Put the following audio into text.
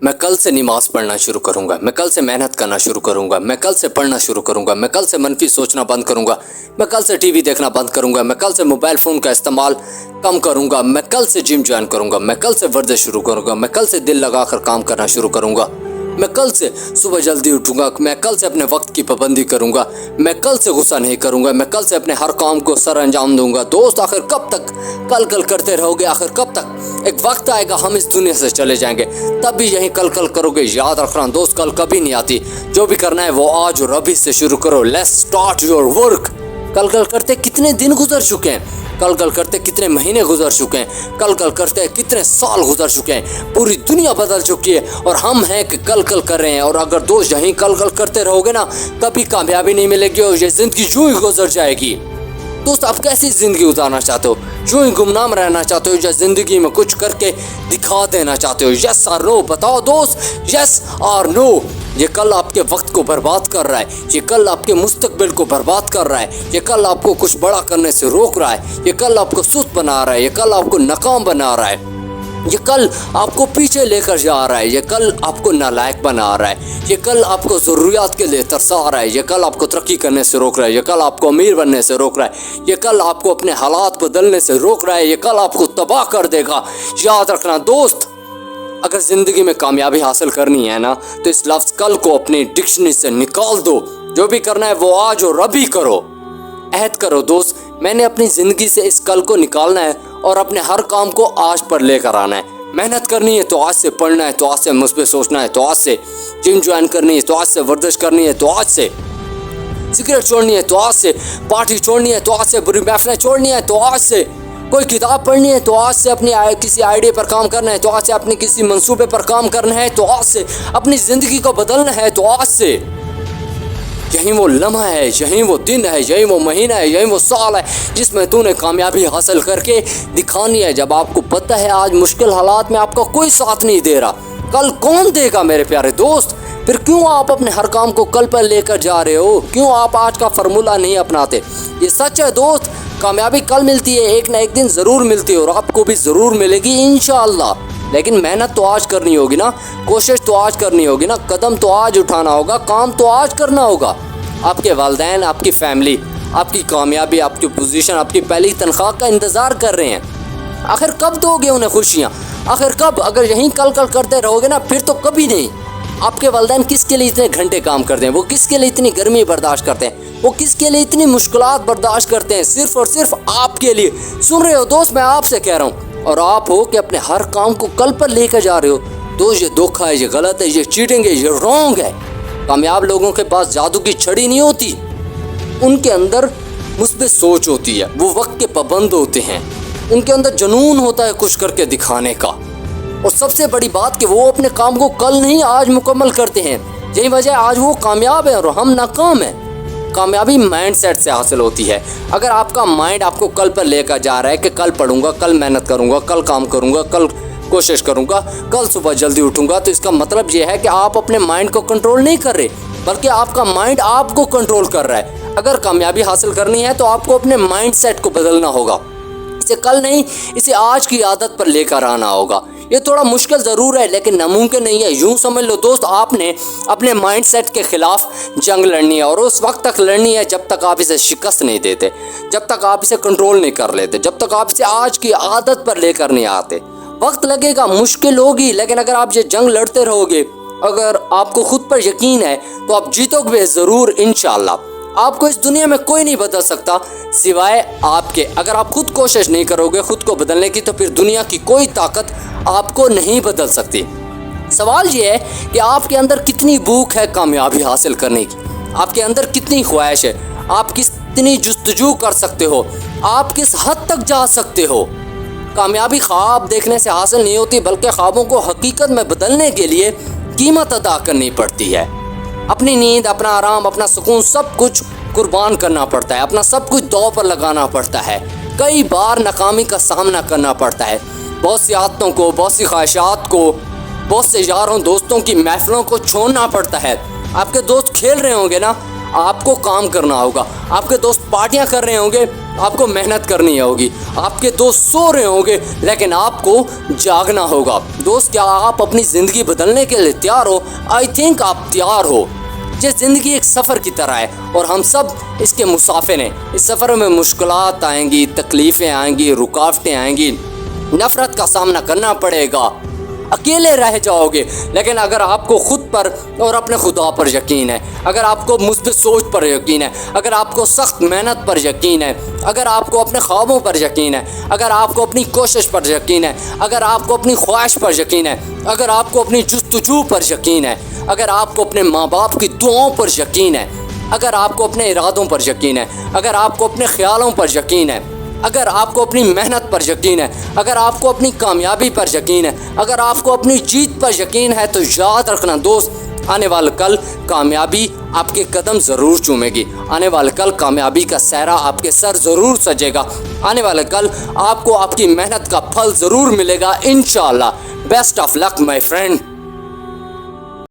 मैं कल से नमाज पढ़ना शुरू करूंगा, मैं कल से मेहनत करना शुरू करूंगा, मैं कल से पढ़ना शुरू करूंगा, मैं कल से मनफी सोचना बंद करूंगा, मैं कल से टीवी देखना बंद करूंगा, मैं कल से मोबाइल फ़ोन का इस्तेमाल कम करूंगा, मैं कल से जिम ज्वाइन करूंगा, मैं कल से वर्जिश शुरू करूंगा, मैं कल से दिल लगाकर काम करना शुरू करूंगा, मैं कल से सुबह जल्दी उठूंगा, मैं कल से अपने वक्त की पाबंदी करूंगा, मैं कल से गुस्सा नहीं करूंगा, मैं कल से अपने हर काम को सर अंजाम दूंगा। दोस्त, आखिर कब तक कल कल करते रहोगे? आखिर कब तक? एक वक्त आएगा हम इस दुनिया से चले जाएंगे, तब भी यही कल कल करोगे। याद रखना दोस्त, कल कभी नहीं आती। जो भी करना है वो आज और अभी से शुरू करो। Let's start your work. कल कल करते कितने दिन गुजर चुके हैं, कल कल करते कितने महीने गुजर चुके हैं, कल कल करते कितने साल गुजर चुके हैं। पूरी दुनिया बदल चुकी है और हम हैं कि कल कल कर रहे हैं। और अगर दोस्त यहीं कल कल करते रहोगे ना, कभी कामयाबी नहीं मिलेगी और ये ज़िंदगी यूं ही गुजर जाएगी। दोस्त, आप कैसी ज़िंदगी गुजारना चाहते हो? यूं ही गुमनाम रहना चाहते हो या ज़िंदगी में कुछ करके दिखा देना चाहते हो? यस और नो बताओ दोस्त, यस और नो। ये कल आपके वक्त को बर्बाद कर रहा है, ये कल आपके मुस्तकबिल को बर्बाद कर रहा है, ये कल आपको कुछ बड़ा करने से रोक रहा है, ये कल आपको सुस्त बना रहा है, ये कल आपको नाकाम बना रहा है, ये कल आपको पीछे लेकर जा रहा है, ये कल आपको नालायक बना रहा है, ये कल आपको ज़रूरियात के लिए तरसा रहा है, ये कल आपको तरक्की करने से रोक रहा है, ये कल आपको अमीर बनने से रोक रहा है, ये कल आपको अपने हालात बदलने से रोक रहा है, ये कल आपको तबाह कर देगा। याद रखना दोस्त, अगर ज़िंदगी में कामयाबी हासिल करनी है ना, तो इस लफ्ज़ कल को अपनी डिक्शनरी से निकाल दो। जो भी करना है वो आज और अभी करो। अहद करो दोस्त, मैंने अपनी ज़िंदगी से इस कल को निकालना है और अपने हर काम को आज पर लेकर आना है। मेहनत करनी है तो आज से, पढ़ना है तो आज से, मुस्बित सोचना है तो आज से, जिम ज्वाइन करनी है तो आज से, वर्जिश करनी है तो आज से, सिगरेट छोड़नी है तो आज से, पार्टी छोड़नी है तो आज से, बुरी महफिलें छोड़नी है तो आज से, कोई किताब पढ़नी है तो आज से, अपनी किसी आइडिया पर काम करना है तो आज से, अपने किसी मंसूबे पर काम करना है तो आज से, अपनी ज़िंदगी को बदलना है तो आज से। यही वो लम्हा है, यही वो दिन है, यही वो महीना है, यही वो साल है जिसमें तूने कामयाबी हासिल करके दिखानी है। जब आपको पता है आज मुश्किल हालात में आपका कोई साथ नहीं दे रहा, कल कौन देगा मेरे प्यारे दोस्त? फिर क्यों आप अपने हर काम को कल पर लेकर जा रहे हो? क्यों आप आज का फार्मूला नहीं अपनाते? ये सच है दोस्त, कामयाबी कल मिलती है, एक ना एक दिन ज़रूर मिलती है और आपको भी ज़रूर मिलेगी इंशाअल्लाह। लेकिन मेहनत तो आज करनी होगी ना, कोशिश तो आज करनी होगी ना, कदम तो आज उठाना होगा, काम तो आज करना होगा। आपके वालिदैन, आपकी फैमिली, आपकी कामयाबी, आपकी पोजीशन, आपकी पहली तनख्वाह का इंतज़ार कर रहे हैं। आखिर कब दोगे उन्हें खुशियाँ? आखिर कब? अगर यहीं कल कल करते रहोगे ना, फिर तो कभी नहीं। आपके वालिदैन किसके लिए इतने घंटे काम करते हैं? वो किसके लिए इतनी गर्मी बर्दाश्त करते हैं? वो किसके लिए इतनी मुश्किलात बर्दाश्त करते हैं? सिर्फ़ और सिर्फ आपके लिए। सुन रहे हो दोस्त, मैं आपसे कह रहा हूँ, और आप हो कि अपने हर काम को कल पर लेकर जा रहे हो। दोस्त, ये धोखा है, ये गलत है, ये चीटिंग है, ये रॉन्ग है। कामयाब लोगों के पास जादू की छड़ी नहीं होती, उनके अंदर मुस्बित सोच होती है, वो वक्त के पाबंद होते हैं, उनके अंदर जुनून होता है कुछ करके दिखाने का। और सबसे बड़ी बात कि वो अपने काम को कल नहीं आज मुकम्मल करते हैं। यही वजह आज वो कामयाब है और हम नाकाम हैं। कामयाबी माइंड सेट से हासिल होती है। अगर आपका माइंड आपको कल पर लेकर जा रहा है कि कल पढ़ूंगा, कल मेहनत करूंगा, कल काम करूंगा, कल कोशिश करूंगा, कल सुबह जल्दी उठूंगा, तो इसका मतलब ये है कि आप अपने माइंड को कंट्रोल नहीं कर रहे, बल्कि आपका माइंड आपको कंट्रोल कर रहा है। अगर कामयाबी हासिल करनी है तो आपको अपने माइंड सेट को बदलना होगा। इसे कल नहीं, इसे आज की आदत पर लेकर आना होगा। ये थोड़ा मुश्किल ज़रूर है लेकिन नामुमकिन नहीं है। यूँ समझ लो दोस्त, आपने अपने माइंड सेट के ख़िलाफ़ जंग लड़नी है और उस वक्त तक लड़नी है जब तक आप इसे शिकस्त नहीं देते, जब तक आप इसे कंट्रोल नहीं कर लेते, जब तक आप इसे आज की आदत पर लेकर नहीं आते। वक्त लगेगा, मुश्किल होगी, लेकिन अगर आप ये जंग लड़ते रहोगे, अगर आपको खुद पर यकीन है तो आप जीतोगे ज़रूर इंशाअल्लाह। आपको इस दुनिया में कोई नहीं बदल सकता सिवाय आपके। अगर आप खुद कोशिश नहीं करोगे खुद को बदलने की, तो फिर दुनिया की कोई ताकत आपको नहीं बदल सकती। सवाल ये है कि आपके अंदर कितनी भूख है कामयाबी हासिल करने की, आपके अंदर कितनी ख्वाहिश है, आप कितनी जुस्तजू कर सकते हो, आप किस हद तक जा सकते हो। कामयाबी ख्वाब देखने से हासिल नहीं होती, बल्कि ख्वाबों को हकीकत में बदलने के लिए कीमत अदा करनी पड़ती है। अपनी नींद, अपना आराम, अपना सुकून, सब कुछ कुर्बान करना पड़ता है, अपना सब कुछ दांव पर लगाना पड़ता है। कई बार नाकामी का सामना करना पड़ता है, बहुत सी आदतों को, बहुत सी ख्वाहिशात को, बहुत से यारों दोस्तों की महफिलों को छोड़ना पड़ता है। आपके दोस्त खेल रहे होंगे ना, آپ کو کام کرنا ہوگا. آپ کے دوست پارٹیاں کر رہے ہوں گے, آپ کو محنت کرنی ہوگی. آپ کے دوست سو رہے ہوں گے لیکن آپ کو جاگنا ہوگا. دوست, کیا آپ اپنی زندگی بدلنے کے لیے تیار ہو؟ آئی تھنک آپ تیار ہو. یہ زندگی ایک سفر کی طرح ہے اور ہم سب اس کے مسافر ہیں. اس سفر میں مشکلات آئیں گی, تکلیفیں آئیں گی, رکاوٹیں آئیں گی, نفرت کا سامنا کرنا پڑے گا, اکیلے رہ جاؤ گے. لیکن اگر آپ کو خود پر اور اپنے خدا پر یقین ہے, اگر آپ کو مثبت سوچ پر یقین ہے, اگر آپ کو سخت محنت پر یقین ہے, اگر آپ کو اپنے خوابوں پر یقین ہے, اگر آپ کو اپنی کوشش پر یقین ہے, اگر آپ کو اپنی خواہش پر یقین ہے, اگر آپ کو اپنی جستجو پر یقین ہے, اگر آپ کو اپنے ماں باپ کی دعاؤں پر یقین ہے, اگر آپ کو اپنے ارادوں پر یقین ہے, اگر آپ کو اپنے خیالوں پر یقین ہے, اگر آپ کو اپنی محنت پر یقین ہے, اگر آپ کو اپنی کامیابی پر یقین ہے, اگر آپ کو اپنی جیت پر یقین ہے, تو یاد رکھنا دوست, آنے والا کل کامیابی آپ کے قدم ضرور چومے گی. آنے والا کل کامیابی کا سہرا آپ کے سر ضرور سجے گا. آنے والا کل آپ کو آپ کی محنت کا پھل ضرور ملے گا انشاءاللہ. Best of luck my friend.